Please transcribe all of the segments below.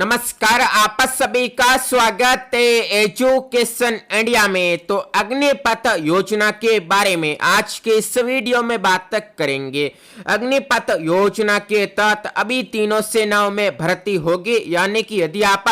नमस्कार, आप सभी का स्वागत है एजुकेशन इंडिया में। तो अग्निपथ योजना के बारे में आज के इस वीडियो में बात करेंगे। अग्निपथ योजना के तहत अभी तीनों सेनाओं में भर्ती होगी, यानी कि यदि आप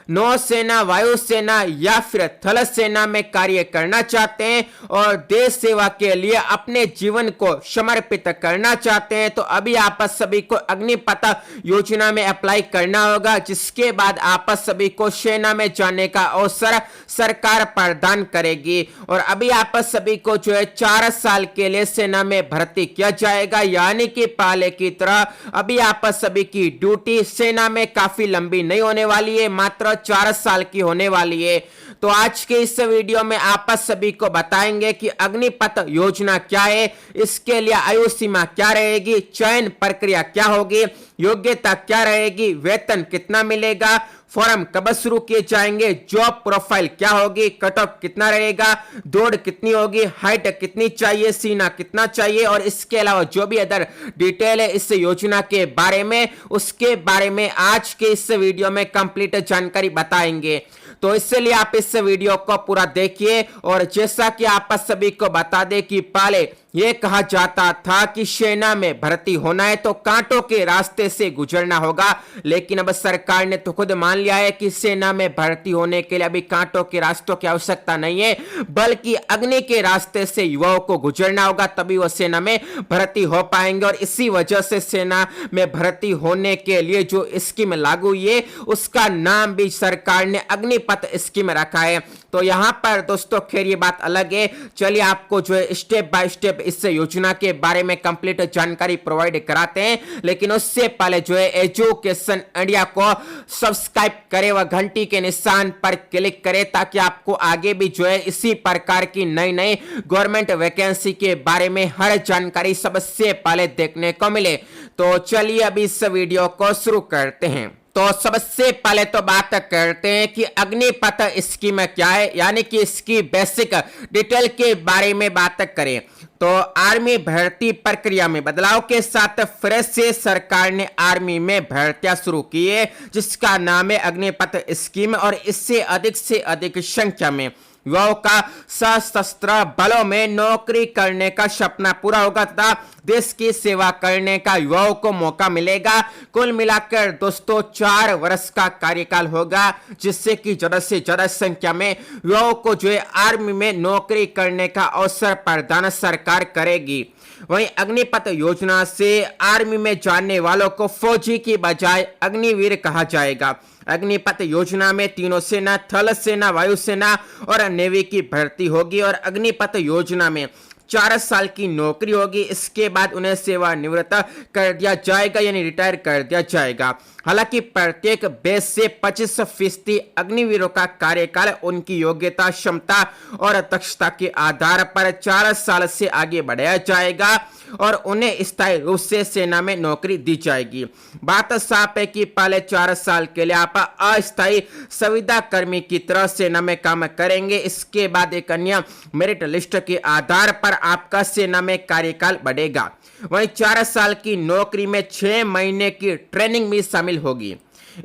नौसेना, वायुसेना या फिर थल सेना में कार्य करना चाहते हैं और देश सेवा के लिए अपने जीवन को समर्पित करना चाहते हैं, तो अभी आप सभी को अग्निपथ योजना में अप्लाई करना होगा, जिसके बाद आप सभी को सेना में जाने का अवसर सरकार प्रदान करेगी। और अभी आप सभी को जो है 4 साल के लिए सेना में भर्ती किया जाएगा, यानी कि पहले की तरह अभी आप सभी की ड्यूटी सेना में काफी लंबी नहीं होने वाली है, मात्र 4 साल की होने वाली है। तो आज के इस वीडियो में आप सभी को बताएंगे कि अग्निपथ योजना क्या है, इसके लिए आयु सीमा क्या रहेगी, चयन प्रक्रिया क्या होगी, योग्यता क्या रहेगी, वेतन कितना मिलेगा, फॉर्म कब शुरू किए जाएंगे, जॉब प्रोफाइल क्या होगी, कट ऑफ कितना रहेगा, दौड़ कितनी होगी, हाइट कितनी चाहिए, सीना कितना चाहिए, और इसके अलावा जो भी अदर डिटेल है इस योजना के बारे में, उसके बारे में आज के इस वीडियो में कंप्लीट जानकारी बताएंगे। तो इसलिए आप इस वीडियो को पूरा देखिए। और जैसा कि आप सभी को बता दें कि पहले ये कहा जाता था कि सेना में भर्ती होना है तो कांटों के रास्ते से गुजरना होगा, लेकिन अब सरकार ने तो खुद मान लिया है कि सेना में भर्ती होने के लिए अभी कांटों के रास्तों की आवश्यकता नहीं है, बल्कि अग्नि के रास्ते से युवाओं को गुजरना होगा, तभी वो सेना में भर्ती हो पाएंगे। और इसी वजह से सेना में भर्ती होने के लिए जो स्कीम लागू हुई है उसका नाम भी सरकार ने अग्निपथ स्कीम रखा है। तो यहाँ पर दोस्तों खैर ये बात अलग है, चलिए आपको जो है स्टेप बाय स्टेप इस योजना के बारे में कंप्लीट जानकारी प्रोवाइड कराते हैं। लेकिन उससे पहले जो है एजुकेशन इंडिया को सब्सक्राइब करें व घंटी के निशान पर क्लिक करें, ताकि आपको आगे भी जो है इसी प्रकार की नई नई गवर्नमेंट वैकेंसी के बारे में हर जानकारी सबसे पहले देखने को मिले। तो चलिए अभी इस वीडियो को शुरू करते हैं। तो सबसे पहले तो बात करते हैं कि अग्निपथ स्कीम क्या है, यानी कि इसकी बेसिक डिटेल के बारे में बात करें तो आर्मी भर्ती प्रक्रिया में बदलाव के साथ फिर से सरकार ने आर्मी में भर्तियां शुरू की है, जिसका नाम है अग्निपथ स्कीम। और इससे अधिक संख्या में युवाओं का सशस्त्र बलों में नौकरी करने का सपना पूरा होगा तथा देश की सेवा करने का युवाओं को मौका मिलेगा। कुल मिलाकर दोस्तों 4 वर्ष का कार्यकाल होगा, जिससे कि ज्यादा से ज्यादा संख्या में युवाओं को जो है आर्मी में नौकरी करने का अवसर प्रदान सरकार करेगी। वहीं अग्निपथ योजना से आर्मी में जाने वालों को फौजी की बजाय अग्निवीर कहा जाएगा। अग्निपथ योजना में तीनों सेना, थल सेना, वायुसेना और नेवी की भर्ती होगी। और अग्निपथ योजना में 4 साल की नौकरी होगी, इसके बाद उन्हें सेवानिवृत्त कर दिया जाएगा, यानी रिटायर कर दिया जाएगा। हालांकि प्रत्येक बेस से 25% अग्निवीरों का कार्यकाल उनकी योग्यता, क्षमता और दक्षता के आधार पर 4 साल से आगे बढ़ाया जाएगा और उन्हें स्थायी रूप से सेना में नौकरी दी जाएगी। बात साफ है कि पहले 4 साल के लिए आप अस्थायी संविदा कर्मी की तरह सेना में काम करेंगे, इसके बाद एक अन्य मेरिट लिस्ट के आधार पर आपका सेना में कार्यकाल बढ़ेगा। वहीं 4 साल की नौकरी में 6 महीने की ट्रेनिंग भी शामिल होगी।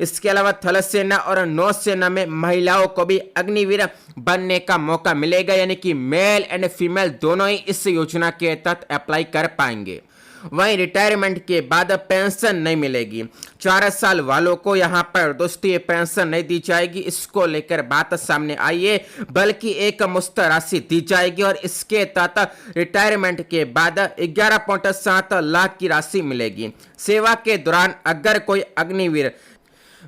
इसके अलावा थल सेना और नौसेना में महिलाओं को भी अग्निवीर बनने का मौका मिलेगा, यानी कि मेल एंड फीमेल दोनों ही इस योजना के तहत अप्लाई कर पाएंगे। वहीं रिटायरमेंट के बाद पेंशन नहीं मिलेगी। 4 साल वालों को यहाँ पर दोस्तों ये पेंशन नहीं दी जाएगी, इसको लेकर बात सामने आई है, बल्कि एक मुश्त राशि दी जाएगी। और इसके तहत रिटायरमेंट के बाद 11.7 लाख की राशि मिलेगी। सेवा के दौरान अगर कोई अग्निवीर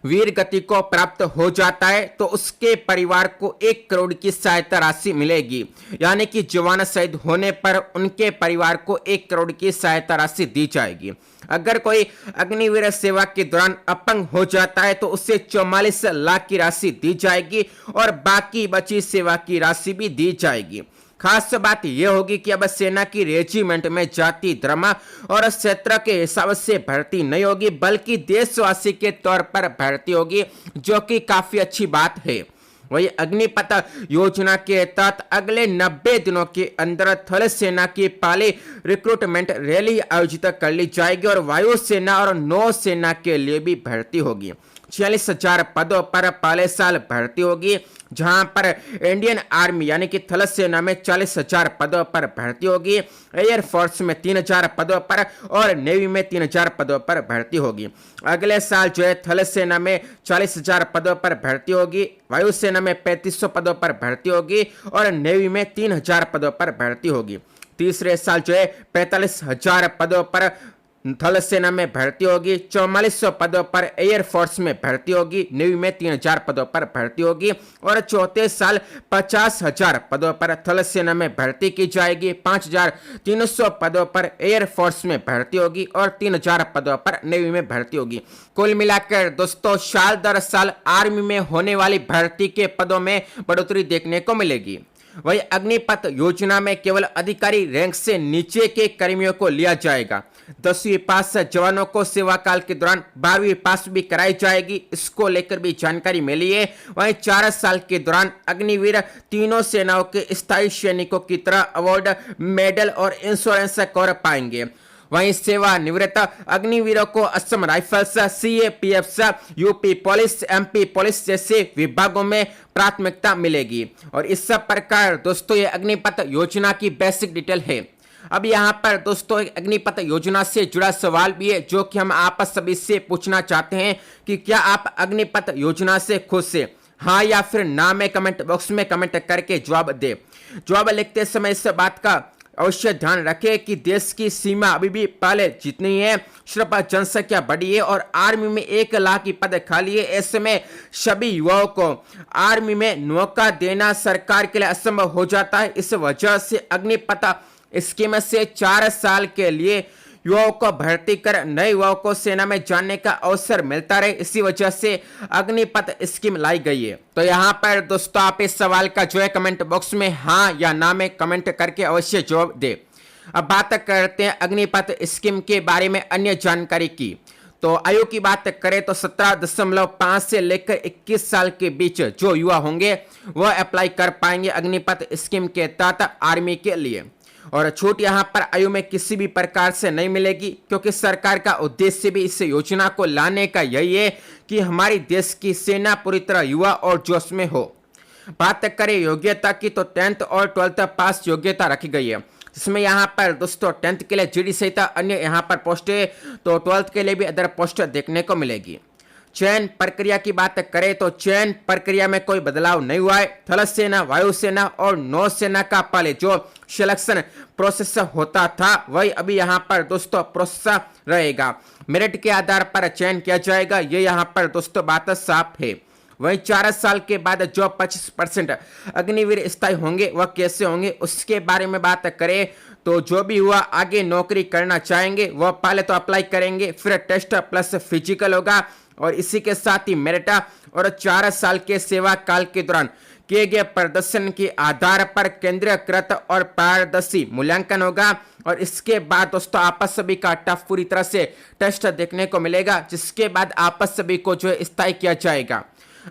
वीर गति को प्राप्त हो जाता है तो उसके परिवार को 1 करोड़ की सहायता राशि मिलेगी, यानी कि जवान शहीद होने पर उनके परिवार को 1 करोड़ की सहायता राशि दी जाएगी। अगर कोई अग्निवीर सेवा के दौरान अपंग हो जाता है तो उसे 44 लाख की राशि दी जाएगी और बाकी बची सेवा की राशि भी दी जाएगी। खास बात यह होगी कि अब सेना की रेजिमेंट में जाति, धर्म और क्षेत्र के हिसाब से भर्ती नहीं होगी, बल्कि देशवासी के तौर पर भर्ती होगी, जो कि काफी अच्छी बात है। वही अग्निपथ योजना के तहत अगले 90 दिनों के अंदर थल सेना की पहली रिक्रूटमेंट रैली आयोजित कर ली जाएगी और वायुसेना और नौसेना के लिए भी भर्ती होगी। 46,000 पदों पर पहले साल भर्ती होगी, जहां पर इंडियन आर्मी यानी कि थल सेना में 40,000 पदों पर भर्ती होगी, एयरफोर्स में 3,000 पदों पर और नेवी में 3,000 पदों पर भर्ती होगी। अगले साल जो है थल सेना में 40,000 पदों पर भर्ती होगी, वायुसेना में 3500 पदों पर भर्ती होगी और नेवी में 3,000 पदों पर भर्ती होगी। तीसरे साल जो है 45,000 पदों पर थल सेना में भर्ती होगी, 4400 पदों पर एयरफोर्स में भर्ती होगी, नेवी में 3,000 पदों पर भर्ती होगी और चौथे साल 50,000 पदों पर थल सेना में भर्ती की जाएगी, 5,300 पदों पर एयरफोर्स में भर्ती होगी और 3,000 पदों पर नेवी में भर्ती होगी। कुल मिलाकर दोस्तों साल दर साल आर्मी में होने वाली भर्ती के पदों में बढ़ोतरी देखने को मिलेगी। वही अग्निपथ योजना में केवल अधिकारी रैंक से नीचे के कर्मियों को लिया जाएगा। 10वीं पास जवानों को सेवा काल के दौरान 12वीं पास भी कराई जाएगी, इसको लेकर भी जानकारी मिली है। वहीं 4 साल के दौरान अग्निवीर तीनों सेनाओं के स्थायी सैनिकों की तरह अवार्ड, मेडल और इंश्योरेंस कवर पाएंगे। वहीं सेवानिवृत्त अग्निवीरों को Assam rifles, CAPF, UP police, MP police जैसे विभागों में प्राथमिकता मिलेगी। और इस सब प्रकार दोस्तों ये अग्निपथ योजना की बेसिक डिटेल है। अब यहाँ पर दोस्तों एक अग्निपथ योजना से जुड़ा सवाल भी है जो कि हम आप सभी से पूछना चाहते हैं कि क्या आप अग्निपथ योजना से खुश हैं? हाँ या फिर ना में कमेंट बॉक्स में कमेंट करके जवाब दे। जवाब लिखते समय इस बात का अवश्य ध्यान रखें कि देश की सीमा अभी भी पहले जितनी है, सिर्फ जनसंख्या बढ़ी है और आर्मी में 1 लाख की पद खाली है। ऐसे में सभी युवाओं को आर्मी में मौका देना सरकार के लिए असंभव हो जाता है। इस वजह से अग्निपथ स्कीम से 4 साल के लिए युवाओं को भर्ती कर नए युवाओं को सेना में जाने का अवसर मिलता रहे, इसी वजह से अग्निपथ स्कीम लाई गई है। तो यहाँ पर दोस्तों आप इस सवाल का जो है कमेंट बॉक्स में हाँ या ना में कमेंट करके अवश्य जवाब दे। अब बात करते हैं अग्निपथ स्कीम के बारे में अन्य जानकारी की। तो आयु की बात करें तो 17.5 से लेकर 21 साल के बीच जो युवा होंगे वह अप्लाई कर पाएंगे अग्निपथ स्कीम के तहत आर्मी के लिए। और छूट यहाँ पर आयु में किसी भी प्रकार से नहीं मिलेगी, क्योंकि सरकार का उद्देश्य भी इस योजना को लाने का यही है कि हमारी देश की सेना पूरी तरह युवा और जोश में हो। बात करें योग्यता की तो 10th और 12th पास योग्यता रखी गई है, जिसमें यहाँ पर दोस्तों 10th के लिए जीडी सहित अन्य यहाँ पर पोस्ट है, तो 12th के लिए भी अदर पोस्ट देखने को मिलेगी। चयन प्रक्रिया की बात करें तो चयन प्रक्रिया में कोई बदलाव नहीं हुआ है। थल सेना, वायुसेना और नौसेना का पहले जो सिलेक्शन प्रोसेस होता था वही अभी यहाँ पर दोस्तों प्रोसेस रहेगा। मेरिट के आधार पर चयन किया जाएगा, ये यहाँ पर दोस्तों बात साफ है। वहीं 4 साल के बाद जो 25% अग्निवीर स्थायी होंगे वह कैसे होंगे उसके बारे में बात करें तो जो भी हुआ आगे नौकरी करना चाहेंगे वह पहले तो अप्लाई करेंगे, फिर टेस्ट प्लस फिजिकल होगा और इसी के साथ ही मेरिट और 4 साल के सेवा काल के दौरान किए गए प्रदर्शन के आधार पर केंद्रीयकृत और पारदर्शी मूल्यांकन होगा। और इसके बाद दोस्तों आपस सभी का टफ पूरी तरह से टेस्ट देखने को मिलेगा, जिसके बाद आपस सभी को जो है स्थायी किया जाएगा।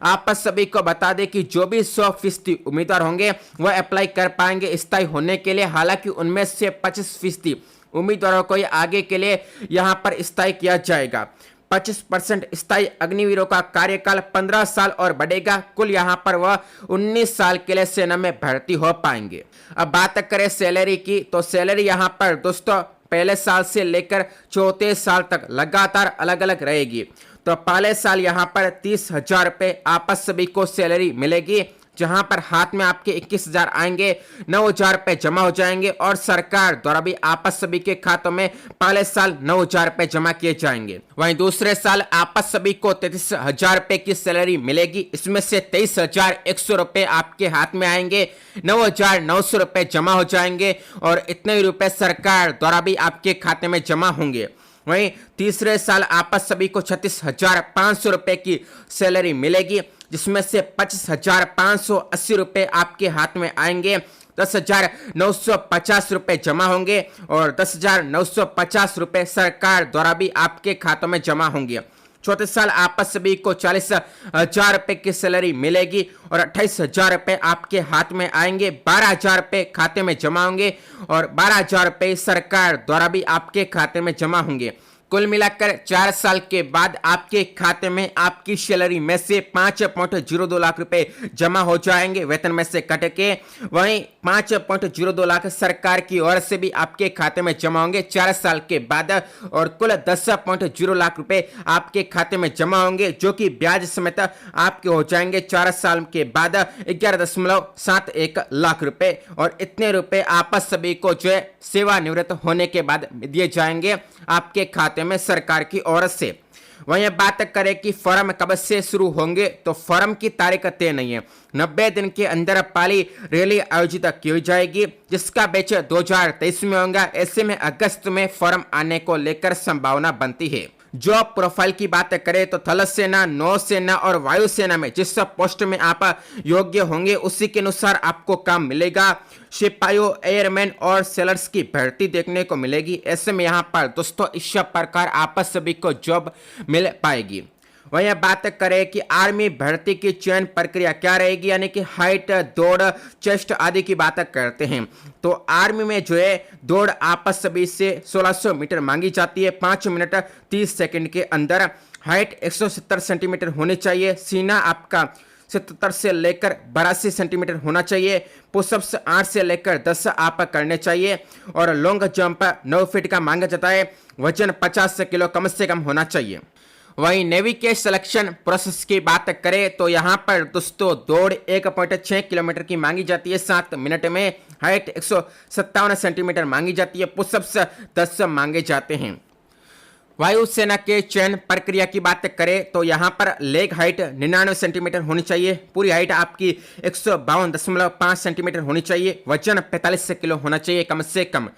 आपस सभी को बता दें कि जो भी 100% उम्मीदवार होंगे वह अप्लाई कर पाएंगे स्थायी होने के लिए। हालांकि उनमें से 25% उम्मीदवारों को आगे के लिए यहाँ पर स्थायी किया जाएगा। 25% स्थायी अग्निवीरों का कार्यकाल 15 साल और बढ़ेगा। कुल यहाँ पर वह 19 साल के लिए सेना में भर्ती हो पाएंगे। अब बात करें सैलरी की तो सैलरी यहाँ पर दोस्तों पहले साल से लेकर चौथे साल तक लगातार अलग अलग रहेगी। तो पहले साल यहाँ पर 30,000 रुपये आपस सभी को सैलरी मिलेगी, जहां पर हाथ में आपके 21,000 आएंगे, 9,000 रुपए जमा हो जाएंगे और सरकार द्वारा भी आपस सभी के खातों में पहले साल 9,000 रुपए जमा किए जाएंगे। वहीं दूसरे साल आपस सभी को 33,000 रुपए की सैलरी मिलेगी। इसमें से 23,100 रुपए आपके हाथ में आएंगे, 9,900 रुपए जमा हो जाएंगे और इतने ही रुपए सरकार द्वारा भी आपके खाते में जमा होंगे। वहीं तीसरे साल आपस सभी को 36,500 रुपए की सैलरी मिलेगी, जिसमें से 25,580 रुपए आपके हाथ में आएंगे, 10,950 रुपए जमा होंगे और 10,950 रुपए सरकार द्वारा भी आपके खातों में जमा होंगे। चौथे साल आप सभी को 40,000 रुपए की सैलरी मिलेगी और 28,000 रुपए आपके हाथ में आएंगे। 12,000 रुपए खाते में जमा होंगे और 12,000 रुपए सरकार द्वारा भी आपके खाते में जमा होंगे। कुल मिलाकर 4 साल के बाद आपके खाते में आपकी सैलरी में से 5.02 लाख रुपए जमा हो जाएंगे वेतन में से कट के। वहीं 5.02 लाख सरकार की ओर से भी आपके खाते में जमा होंगे 4 साल के बाद और कुल 10.0 लाख रुपए आपके खाते में जमा होंगे, जो कि ब्याज समेत आपके हो जाएंगे 4 साल के बाद 11.71 लाख रुपए। और इतने रुपए आप सभी को जो है सेवानिवृत्त होने के बाद दिए जाएंगे आपके खाते में सरकार की ओर से। वहीं बात करें कि फॉर्म कब से शुरू होंगे, तो फॉर्म की तारीख तय नहीं है। 90 दिन के अंदर पहली रैली आयोजित की जाएगी, जिसका बैच 2023 में होगा। ऐसे में अगस्त में फॉर्म आने को लेकर संभावना बनती है। जॉब प्रोफाइल की बात करें तो थल सेना, नौसेना और वायुसेना में जिस पोस्ट में आप योग्य होंगे उसी के अनुसार आपको काम मिलेगा। सिपाहियों, एयरमैन और सेलर्स की भर्ती देखने को मिलेगी। ऐसे में यहाँ पर दोस्तों इस प्रकार आप सभी को जॉब मिल पाएगी। वहीं बात करें कि आर्मी भर्ती की चयन प्रक्रिया क्या रहेगी, यानी कि हाइट, दौड़, चेस्ट आदि की बात करते हैं। तो आर्मी में जो है दौड़ आपस सभी से 1600 मीटर मांगी जाती है 5 मिनट 30 सेकंड के अंदर। हाइट 170 सेंटीमीटर होनी चाहिए। सीना आपका 77 से लेकर 82 सेंटीमीटर होना चाहिए। पुशअप्स 8 से लेकर 10 आप करने चाहिए और लॉन्ग जंप 9 फीट का मांगा जाता है। वजन 50 किलो कम से कम होना चाहिए। वहीं नेवी के सिलेक्शन प्रोसेस की बात करें तो यहाँ पर दोस्तों दौड़ 1.6 किलोमीटर की मांगी जाती है 7 मिनट में। हाइट 157 सेंटीमीटर मांगी जाती है। पुशअप्स 10 मांगे जाते हैं। वायुसेना के चयन प्रक्रिया की बात करें तो यहाँ पर लेग हाइट 99 सेंटीमीटर होनी चाहिए। पूरी हाइट आपकी 152.5 सेंटीमीटर होनी चाहिए। वजन 45 किलो होना चाहिए कम से कम।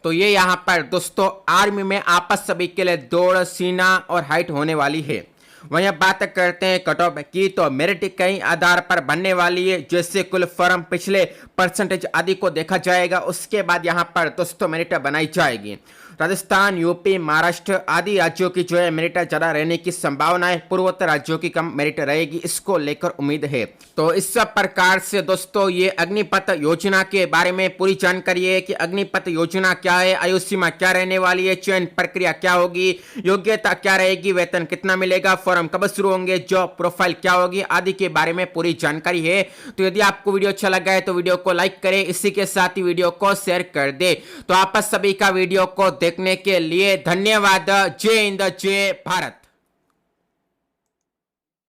तो ये यहाँ पर दोस्तों आर्मी में आपस सभी के लिए दौड़, सीना और हाइट होने वाली है। वहीं बात करते हैं कट ऑफ की, तो मेरिट कई आधार पर बनने वाली है, जैसे कुल फॉर्म, पिछले परसेंटेज आदि को देखा जाएगा। उसके बाद यहाँ पर दोस्तों मेरिट बनाई जाएगी। राजस्थान, यूपी, महाराष्ट्र आदि राज्यों की जो है मेरिट ज्यादा रहने की संभावना है। पूर्वोत्तर राज्यों की कम मेरिट रहेगी, इसको लेकर उम्मीद है। तो इस प्रकार से दोस्तों ये अग्निपथ योजना के बारे में पूरी जानकारी है कि अग्निपथ योजना क्या है, आयु सीमा क्या रहने वाली है, चयन प्रक्रिया क्या होगी, योग्यता क्या रहेगी, वेतन कितना मिलेगा, फॉर्म कब शुरू होंगे, जॉब प्रोफाइल क्या होगी आदि के बारे में पूरी जानकारी है। तो यदि आपको वीडियो अच्छा लगा है तो वीडियो को लाइक करें, इसी के साथ ही वीडियो को शेयर कर दे। तो आप सभी का वीडियो को देखने के लिए धन्यवाद। जय हिंद, जय भारत।